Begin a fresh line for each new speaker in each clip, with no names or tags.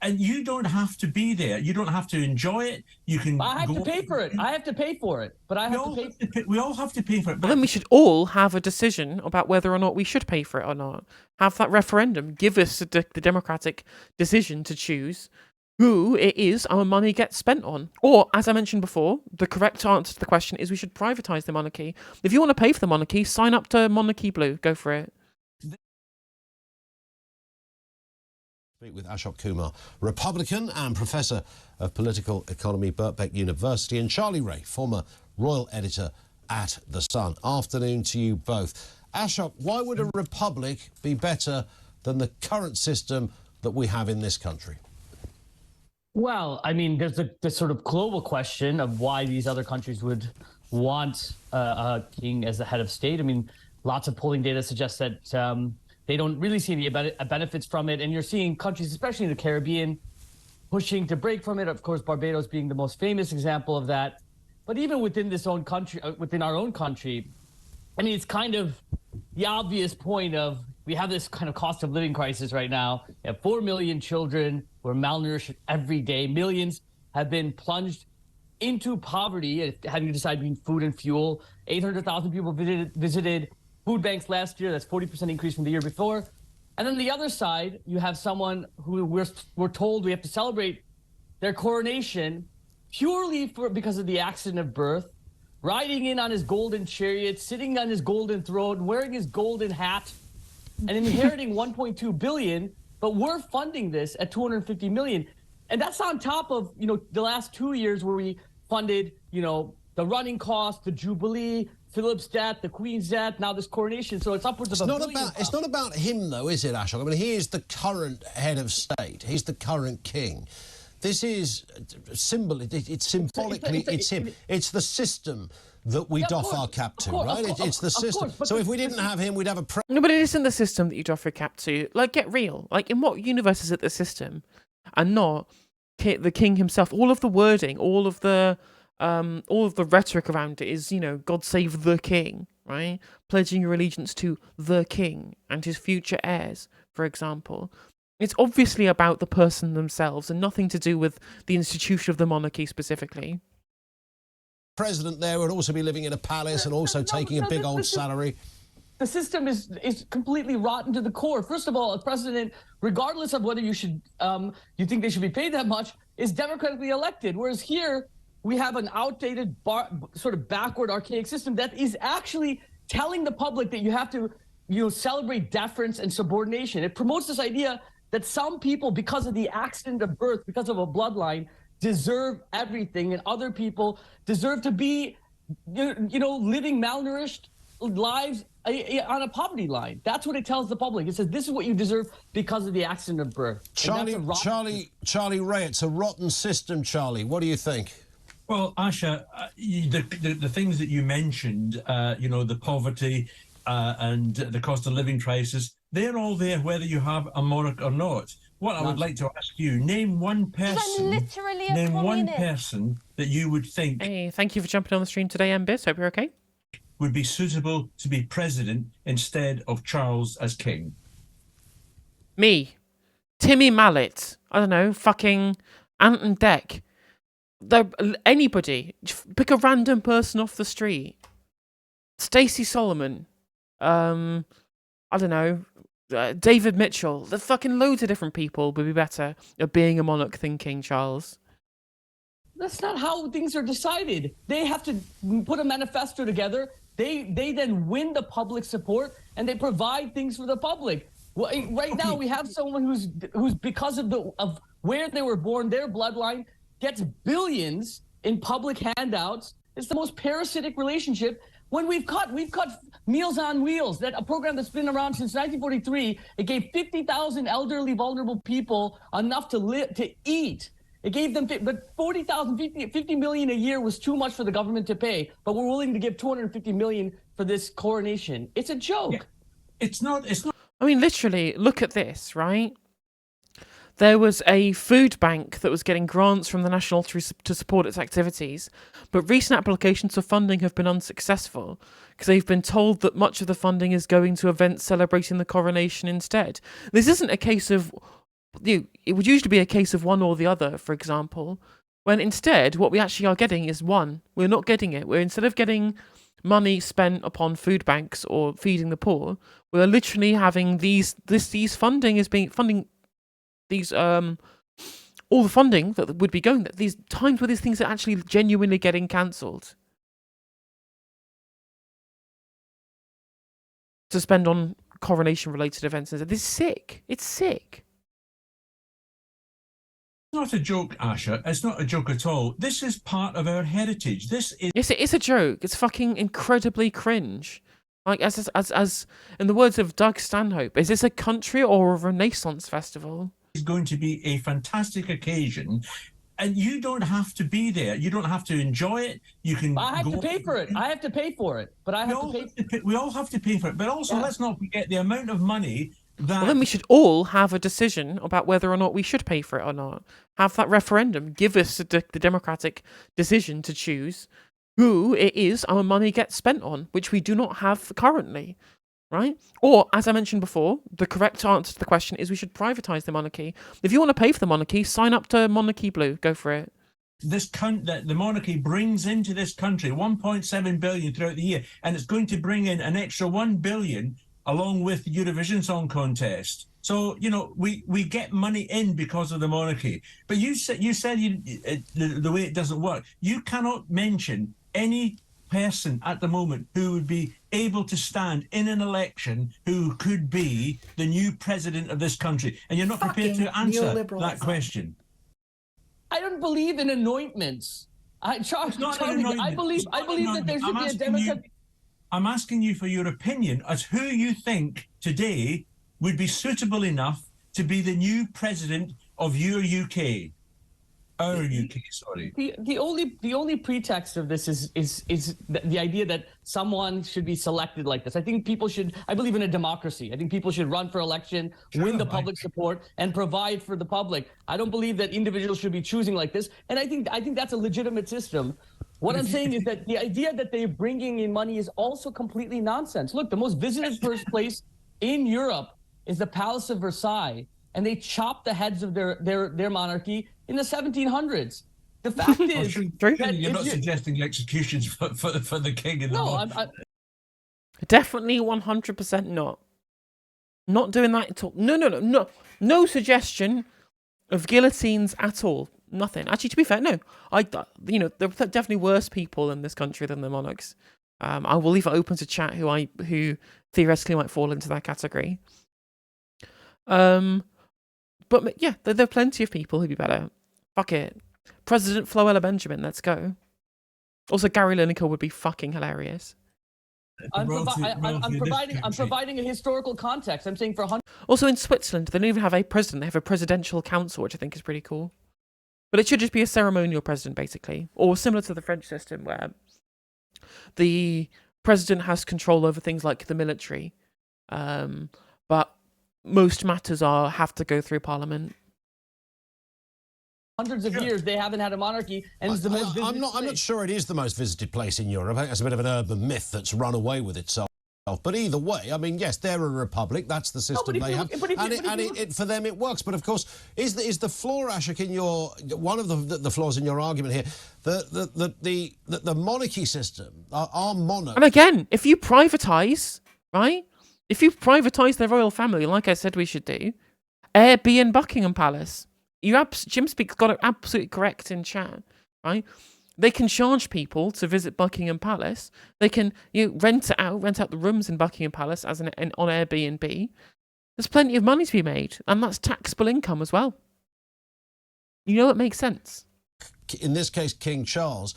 and you don't have to be there. You don't have to enjoy it. You can.
I have to pay for it. I have to pay for it, but I have to pay.
We all have to pay for it.
Well, then we should all have a decision about whether or not we should pay for it or not. Have that referendum. Give us the democratic decision to choose who it is our money gets spent on. Or, as I mentioned before, the correct answer to the question is we should privatise the monarchy. If you want to pay for the monarchy, sign up to Monarchy Blue. Go for it.
Speak with Ashok Kumar, Republican and Professor of Political Economy, Birkbeck University, and Charlie Ray, former Royal Editor at The Sun. Afternoon to you both. Ashok, why would a republic be better than the current system that we have in this country?
Well, I mean, there's the sort of global question of why these other countries would want a king as the head of state. I mean, lots of polling data suggests that they don't really see any benefits from it. And you're seeing countries, especially in the Caribbean, pushing to break from it. Of course, Barbados being the most famous example of that. But even within this own country, within our own country, I mean, it's kind of the obvious point of we have this kind of cost of living crisis right now. You have 4 million children who are malnourished every day. Millions have been plunged into poverty, having to decide between food and fuel. 800,000 people visited food banks last year. That's 40% increase from the year before. And then the other side, you have someone who we're told we have to celebrate their coronation purely because of the accident of birth, riding in on his golden chariot, sitting on his golden throne, wearing his golden hat, and inheriting 1.2 billion. But we're funding this at 250 million. And that's on top of, the last 2 years where we funded, the running cost, the Jubilee, Philip's debt, the Queen's debt, now this coronation. So it's upwards of $1 billion.
It's not about him, though, is it, Ashok? I mean, he is the current head of state. He's the current king. This is it's symbolically, it's him. It's the system that we doff our cap to, right? It's the system. So if we didn't have him, we'd have a...
No, but it isn't the system that you doff your cap to. Like, get real. Like, in what universe is it the system and not the king himself? All of the wording, all of the rhetoric around it is, God save the king, right? Pledging your allegiance to the king and his future heirs, for example. It's obviously about the person themselves and nothing to do with the institution of the monarchy specifically.
President there would also be living in a palace and also taking a big old salary.
The system is completely rotten to the core. First of all, a president, regardless of whether you think they should be paid that much, is democratically elected. Whereas here, we have an outdated, sort of backward, archaic system that is actually telling the public that you have to, celebrate deference and subordination. It promotes this idea that some people, because of the accident of birth, because of a bloodline, deserve everything, and other people deserve to be, living malnourished lives on a poverty line. That's what it tells the public. It says this is what you deserve because of the accident of birth.
Charlie Ray, it's a rotten system, Charlie. What do you think?
Well, Asha, the things that you mentioned, the poverty and the cost of living crisis, they're all there whether you have a monarch or not. What I would like to ask you, name one person that you would think...
Hey, thank you for jumping on the stream today, Mbis. Hope you're okay.
...would be suitable to be president instead of Charles as king.
Me. Timmy Mallet. I don't know, fucking Ant and Dec. Anybody. Pick a random person off the street. Stacey Solomon. I don't know. David Mitchell. There's fucking loads of different people would be better at being a monarch than King Charles.
That's not how things are decided. They have to put a manifesto together. They then win the public support and they provide things for the public. Well, right now we have someone who's because of where they were born, their bloodline gets billions in public handouts. It's the most parasitic relationship. When we've cut Meals on Wheels, that a program that's been around since 1943. It gave 50,000 elderly, vulnerable people enough to eat. It gave them, but 50 million a year was too much for the government to pay. But we're willing to give 250 million for this coronation. It's a joke.
Yeah. It's not.
I mean, literally, look at this, right? There was a food bank that was getting grants from the National to support its activities, but recent applications for funding have been unsuccessful because they've been told that much of the funding is going to events celebrating the coronation instead. This isn't a case of it would usually be a case of one or the other, for example, when instead what we actually are getting is one. We're not getting it. We're, instead of getting money spent upon food banks or feeding the poor, we're literally having these funding is being funding these all the funding that would be going, these times where these things are actually genuinely getting cancelled to spend on coronation related events. This is sick. It's sick.
It's not a joke, Asha. It's not a joke at all. This is part of our heritage. This is...
Yes, it is a joke. It's fucking incredibly cringe. Like, as in the words of Doug Stanhope, is this a country or a Renaissance festival?
It's going to be a fantastic occasion, and you don't have to be there. You don't have to enjoy it. You can.
I have to pay for it. I have to pay for it, but I have to pay.
We all have to pay for it. But also, let's not forget the amount of money that...
Well, then we should all have a decision about whether or not we should pay for it or not. Have that referendum. Give us the democratic decision to choose who it is our money gets spent on, which we do not have currently, right? Or, as I mentioned before, the correct answer to the question is we should privatise the monarchy. If you want to pay for the monarchy, sign up to Monarchy Blue. Go for it.
that the monarchy brings into this country 1.7 billion throughout the year, and it's going to bring in an extra 1 billion along with the Eurovision Song Contest. So, you know, we get money in because of the monarchy. But you said the way it doesn't work. You cannot mention any person at the moment who would be able to stand in an election who could be the new president of this country. And you're not prepared to answer that question.
I don't believe in anointments. I believe that there should be a democratic...
I'm asking you for your opinion as who you think today would be suitable enough to be the new president of your UK. Our UK, sorry.
The only pretext of this is the idea that someone should be selected like this. I think people should. I believe in a democracy. I think people should run for election, win the public support, and provide for the public. I don't believe that individuals should be choosing like this. And I think that's a legitimate system. What I'm saying is that the idea that they're bringing in money is also completely nonsense. Look, the most visited first place in Europe is the Palace of Versailles, and they chopped the heads of their monarchy in the 1700s. The fact is,
you're not suggesting executions for the king in the
no,
definitely 100% not. Not doing that at all. No suggestion of guillotines at all. Nothing. Actually, to be fair, no. There are definitely worse people in this country than the monarchs. I will leave it open to chat who theoretically might fall into that category. But yeah, there are plenty of people who'd be better. Fuck it. President Floella Benjamin, let's go. Also, Gary Lineker would be fucking hilarious.
I'm providing a historical context. I'm saying for 100.
Also, in Switzerland, they don't even have a president. They have a presidential council, which I think is pretty cool. But it should just be a ceremonial president, basically. Or similar to the French system, where the president has control over things like the military. But most matters have to go through parliament.
Hundreds of years they haven't had a monarchy, and it's the most visited
I'm not sure it is the most visited place in Europe. I think that's a bit of an urban myth that's run away with itself. But either way, I mean, yes, they're a republic. That's the system they have, and for them it works. But of course, is the flaw, Ashok, in one of the flaws in your argument here, the monarchy system, our monarch.
And again, if you privatise, right? If you privatise the royal family, like I said we should do, Airbnb Buckingham Palace. Jim Speak's got it absolutely correct in chat, right? They can charge people to visit Buckingham Palace. They can rent out the rooms in Buckingham Palace as on Airbnb. There's plenty of money to be made, and that's taxable income as well. You know, it makes sense.
In this case, King Charles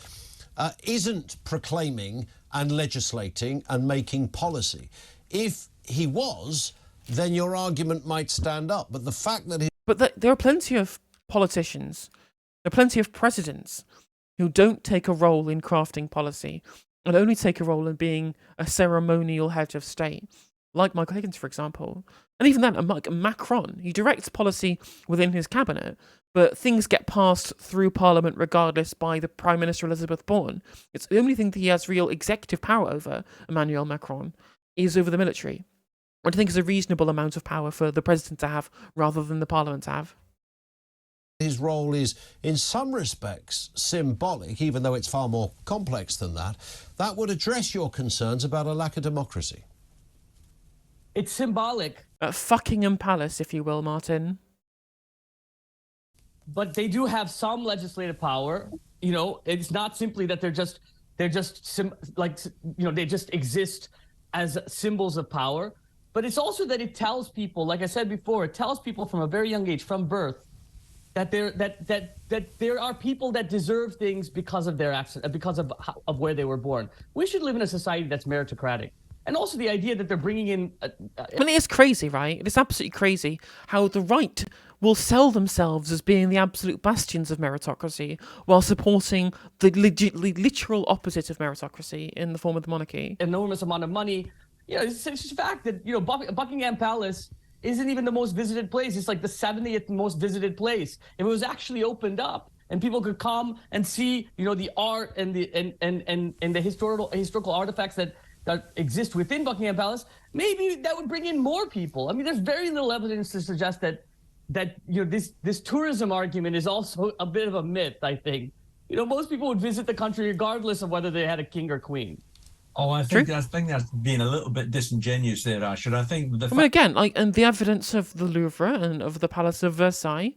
isn't proclaiming and legislating and making policy. If he was, then your argument might stand up. But the fact that
there are plenty of politicians, there are plenty of presidents who don't take a role in crafting policy and only take a role in being a ceremonial head of state, like Michael Higgins, for example. And even then, like Macron, he directs policy within his cabinet, but things get passed through Parliament regardless by the Prime Minister Elizabeth Bourne. It's the only thing that he has real executive power over, Emmanuel Macron, is over the military. What do you think is a reasonable amount of power for the president to have rather than the parliament to have?
His role is, in some respects, symbolic, even though it's far more complex than that. That would address your concerns about a lack of democracy.
It's symbolic.
Fuckingham Palace, if you will, Martin.
But they do have some legislative power. You know, it's not simply that they just exist as symbols of power. But it's also that it tells people, like I said before, it tells people from a very young age, from birth, that there are people that deserve things because of their accent, because of where they were born. We should live in a society that's meritocratic. And also the idea that they're bringing in...
I mean, it's crazy, right? It's absolutely crazy how the right will sell themselves as being the absolute bastions of meritocracy while supporting the literal opposite of meritocracy in the form of the monarchy.
Enormous amount of money. You know, it's just a fact that, you know, Buckingham Palace isn't even the most visited place. It's like the 70th most visited place. If it was actually opened up and people could come and see, you know, the art and the historical artifacts that exist within Buckingham Palace, maybe that would bring in more people. I mean, there's very little evidence to suggest that you know, this tourism argument is also a bit of a myth, I think. You know, most people would visit the country regardless of whether they had a king or queen.
Oh, I think that's being a little bit disingenuous there, Asher. I think
I mean, again, like, and the evidence of the Louvre and of the Palace of Versailles,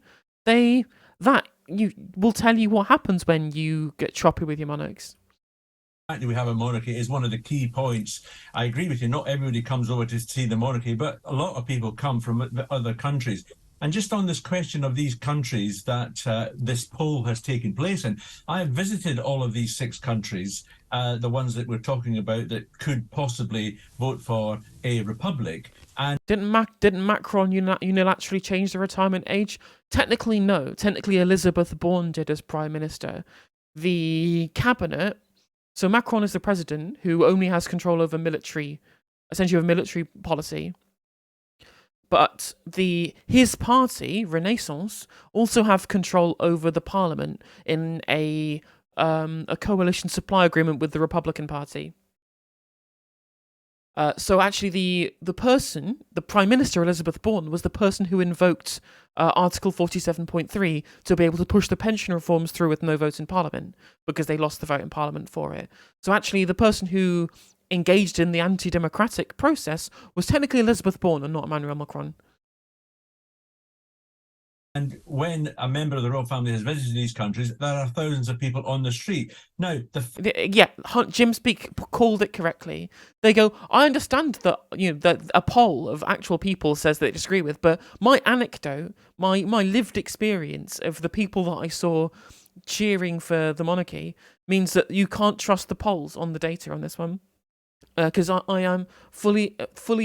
you will tell you what happens when you get choppy with your monarchs.
The fact that we have a monarchy is one of the key points. I agree with you. Not everybody comes over to see the monarchy, but a lot of people come from other countries. And just on this question of these countries that this poll has taken place in, I have visited all of these 6 countries, the ones that we're talking about that could possibly vote for a republic. And
didn't Macron unilaterally change the retirement age? Technically, no. Technically, Elizabeth Bourne did as prime minister. The cabinet. So Macron is the president who only has control over military policy. But his party, Renaissance, also have control over the parliament in a coalition supply agreement with the Republican Party. So actually, the Prime Minister Elizabeth Bourne was the person who invoked Article 47.3 to be able to push the pension reforms through with no vote in Parliament because they lost the vote in Parliament for it. So actually, the person who engaged in the anti-democratic process was technically Elizabeth Bourne and not Emmanuel Macron.
And when a member of the royal family has visited these countries, there are thousands of people on the street. Now,
Jim Speak called it correctly. They go, I understand that, you know, that a poll of actual people says they disagree with, but my anecdote, my lived experience of the people that I saw cheering for the monarchy means that you can't trust the polls on the data on this one. Because I am fully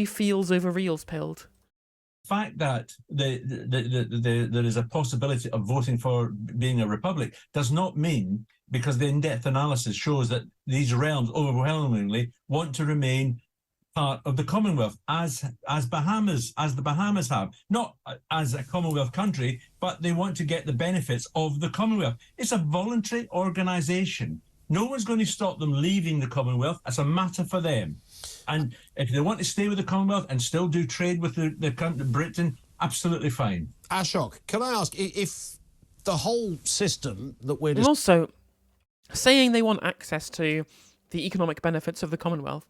feels over reals pilled.
The fact that there is a possibility of voting for being a republic does not mean, because the in-depth analysis shows that these realms overwhelmingly want to remain part of the Commonwealth, as the Bahamas have, not as a Commonwealth country, but they want to get the benefits of the Commonwealth. It's a voluntary organisation. No one's going to stop them leaving the Commonwealth. It's a matter for them. And if they want to stay with the Commonwealth and still do trade with the country, Britain, absolutely fine.
Ashok, can I ask, if the whole system that we're...
And also, saying they want access to the economic benefits of the Commonwealth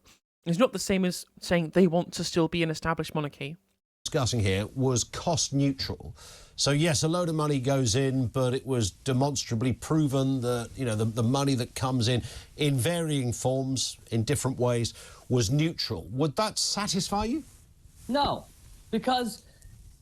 is not the same as saying they want to still be an established monarchy.
Discussing here was cost neutral. So yes, a load of money goes in, but it was demonstrably proven that, you know, the money that comes in varying forms, in different ways, was neutral. Would that satisfy you?
No, because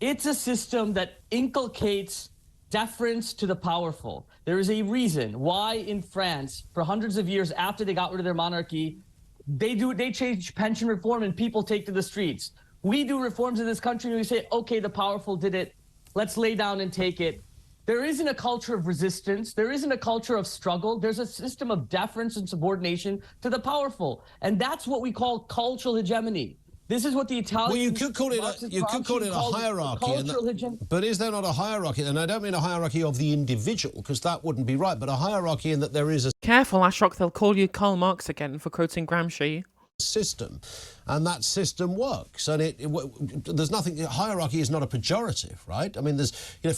it's a system that inculcates deference to the powerful. There is a reason why in France, for hundreds of years after they got rid of their monarchy, they change pension reform and people take to the streets. We do reforms in this country and we say, okay, the powerful did it. Let's lay down and take it. There isn't a culture of resistance. There isn't a culture of struggle. There's a system of deference and subordination to the powerful. And that's what we call cultural hegemony. This is what the Italians...
Well, you could call it a hierarchy. But is there not a hierarchy? And I don't mean a hierarchy of the individual, because that wouldn't be right, but a hierarchy in that there is a...
Careful, Ashok, they'll call you Karl Marx again for quoting Gramsci.
system, and that system works. And there's nothing. Hierarchy is not a pejorative, right? I mean, there's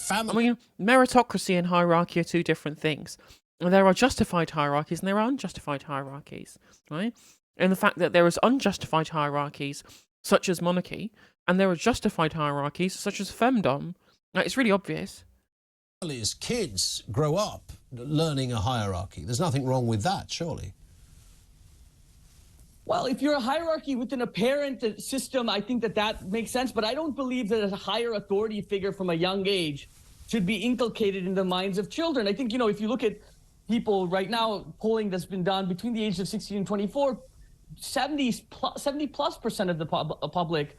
family.
I mean, meritocracy and hierarchy are two different things. There are justified hierarchies and there are unjustified hierarchies, right? And the fact that there is unjustified hierarchies such as monarchy, and there are justified hierarchies such as femdom, it's really obvious.
Kids grow up learning a hierarchy. There's nothing wrong with that, surely.
Well, if you're a hierarchy within a parent system, I think that makes sense. But I don't believe that a higher authority figure from a young age should be inculcated in the minds of children. I think, if you look at people right now, polling that's been done between the ages of 16 and 24, 70+% of the public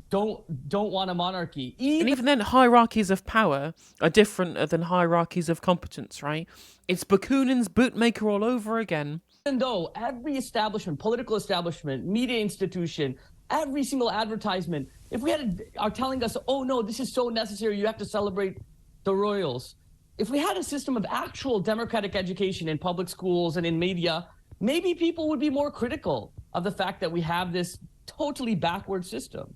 don't want a monarchy.
And even then, hierarchies of power are different than hierarchies of competence, right? It's Bakunin's bootmaker all over again.
Even though every establishment, political establishment, media institution, every single advertisement, if we are telling us, oh no, this is so necessary, you have to celebrate the royals. If we had a system of actual democratic education in public schools and in media, maybe people would be more critical of the fact that we have this totally backward system.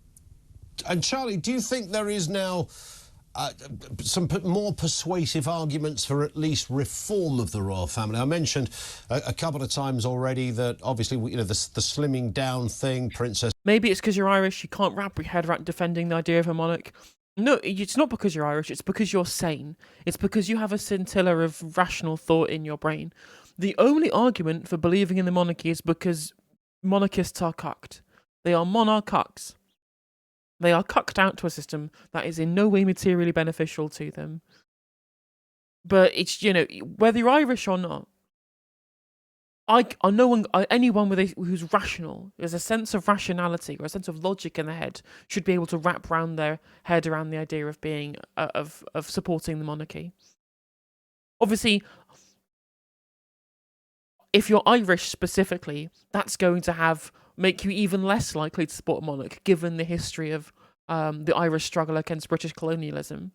And Charlie, do you think there is now some more persuasive arguments for at least reform of the royal family? I mentioned a couple of times already that obviously, the slimming down thing, Princess.
Maybe it's because you're Irish, you can't wrap your head around defending the idea of a monarch. No, it's not because you're Irish, it's because you're sane. It's because you have a scintilla of rational thought in your brain. The only argument for believing in the monarchy is because monarchists are cucked. They are monarchucks. They are cucked out to a system that is in no way materially beneficial to them. But it's, whether you're Irish or not, anyone who's rational, there's a sense of rationality or a sense of logic in their head, should be able to wrap around their head around the idea of being of supporting the monarchy. Obviously, if you're Irish specifically, that's going to make you even less likely to support a monarch, given the history of the Irish struggle against British colonialism.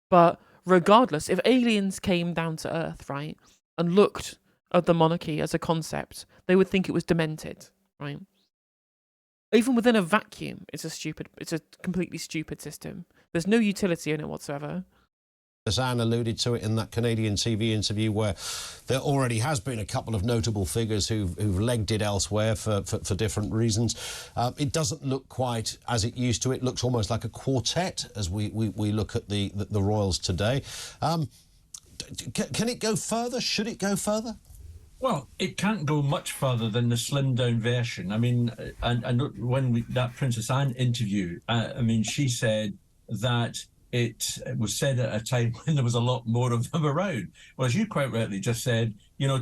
But regardless, if aliens came down to Earth, right, and looked at the monarchy as a concept, they would think it was demented, right? Even within a vacuum, it's a completely stupid system. There's no utility in it whatsoever.
As Anne alluded to it in that Canadian TV interview, where there already has been a couple of notable figures who've legged it elsewhere for different reasons. It doesn't look quite as it used to. It looks almost like a quartet as we look at the royals today. Can it go further? Should it go further?
Well, it can't go much further than the slimmed down version. I mean, and when that Princess Anne interview, she said that it was said at a time when there was a lot more of them around. Well, as you quite rightly just said,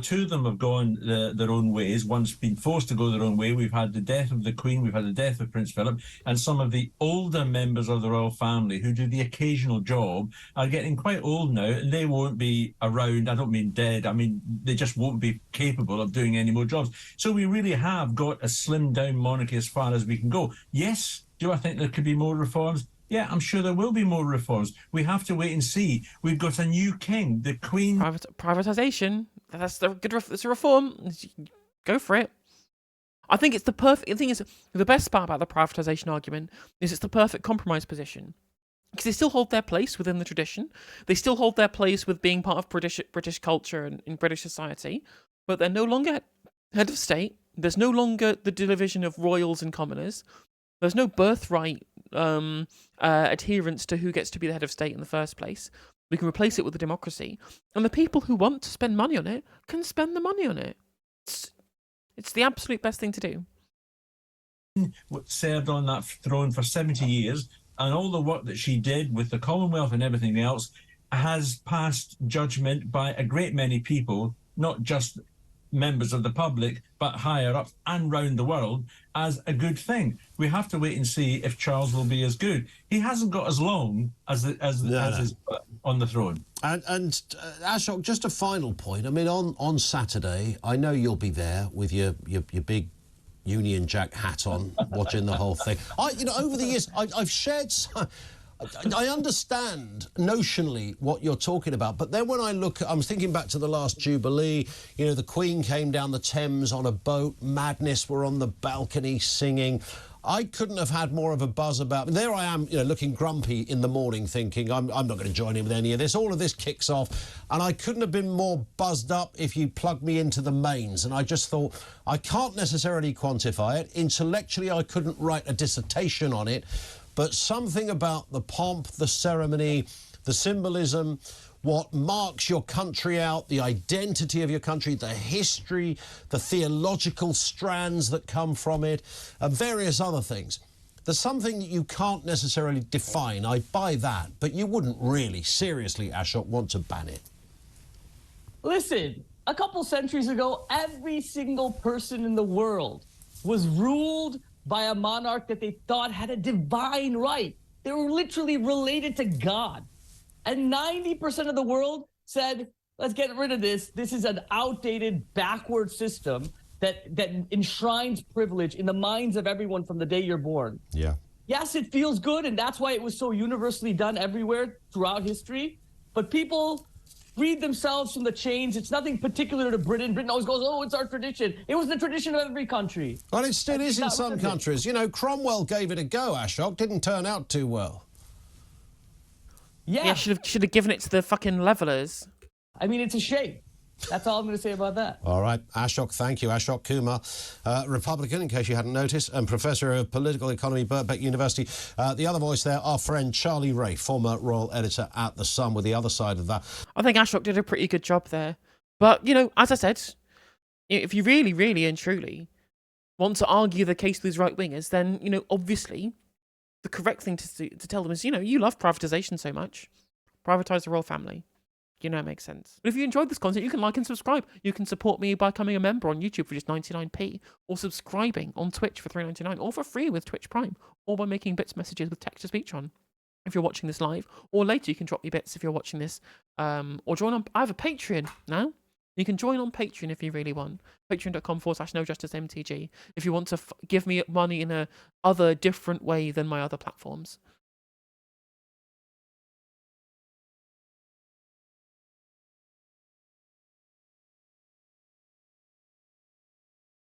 two of them have gone their own ways. One's been forced to go their own way. We've had the death of the Queen, we've had the death of Prince Philip, and some of the older members of the royal family who do the occasional job are getting quite old now, and they won't be around. I don't mean dead. I mean, they just won't be capable of doing any more jobs. So we really have got a slimmed down monarchy as far as we can go. Yes, do I think there could be more reforms? Yeah, I'm sure there will be more reforms. We have to wait and see. We've got a new king, the Queen.
Privatisation. That's it's a reform. Go for it. I think it's the perfect. The thing is, the best part about the privatisation argument is it's the perfect compromise position, because they still hold their place within the tradition. They still hold their place with being part of British culture and in British society, but they're no longer head of state. There's no longer the division of royals and commoners. There's no birthright adherence to who gets to be the head of state in the first place. We can replace it with a democracy. And the people who want to spend money on it can spend the money on it. It's the absolute best thing to do.
Served on that throne for 70 years, and all the work that she did with the Commonwealth and everything else has passed judgment by a great many people, not just members of the public, but higher up and round the world, as a good thing. We have to wait and see if Charles will be as good. He hasn't got as long as is on the throne.
And Ashok, just a final point. I mean, on Saturday, I know you'll be there with your big Union Jack hat on, watching the whole thing. Over the years, I've shared I understand notionally what you're talking about, but then when I'm thinking back to the last Jubilee, you know, the Queen came down the Thames on a boat, Madness were on the balcony singing. I couldn't have had more of a buzz about... There I am, you know, looking grumpy in the morning thinking, I'm not going to join in with any of this. All of this kicks off, and I couldn't have been more buzzed up if you plugged me into the mains. And I just thought, I can't necessarily quantify it. Intellectually, I couldn't write a dissertation on it, but something about the pomp, the ceremony, the symbolism, what marks your country out, the identity of your country, the history, the theological strands that come from it, and various other things. There's something that you can't necessarily define. I buy that, but you wouldn't really, seriously, Ashok, want to ban it.
Listen, a couple centuries ago, every single person in the world was ruled by a monarch that they thought had a divine right. They were literally related to God. And 90% of the world said, let's get rid of this. This is an outdated, backward system that enshrines privilege in the minds of everyone from the day you're born.
Yeah.
Yes, it feels good, and that's why it was so universally done everywhere throughout history. But people freed themselves from the chains. It's nothing particular to Britain. Britain always goes, oh, it's our tradition. It was the tradition of every country.
Well, it still is in some countries. You know, Cromwell gave it a go, Ashok. Didn't turn out too well.
Yeah,
should have given it to the fucking levelers.
I mean, it's a shame. That's all I'm going to say about that.
All right, Ashok, thank you. Ashok Kumar, Republican, in case you hadn't noticed, and Professor of Political Economy, Birkbeck University. The other voice there, our friend Charlie Ray, former royal editor at The Sun, with the other side of that.
I think Ashok did a pretty good job there. But, you know, as I said, if you really, really and truly want to argue the case with these right-wingers, then, you know, obviously the correct thing to tell them is, you know, you love privatisation so much. Privatise the royal family. You know, it makes sense. But if you enjoyed this content, you can like and subscribe. You can support me by becoming a member on YouTube for just 99p, or subscribing on Twitch for $3.99, or for free with Twitch Prime, or by making bits messages with text-to-speech on. If you're watching this live, or later, you can drop me bits if you're watching this, or join on. I have a Patreon now. You can join on Patreon if you really want. Patreon.com/NoJusticeMTG. If you want to give me money in a other different way than my other platforms.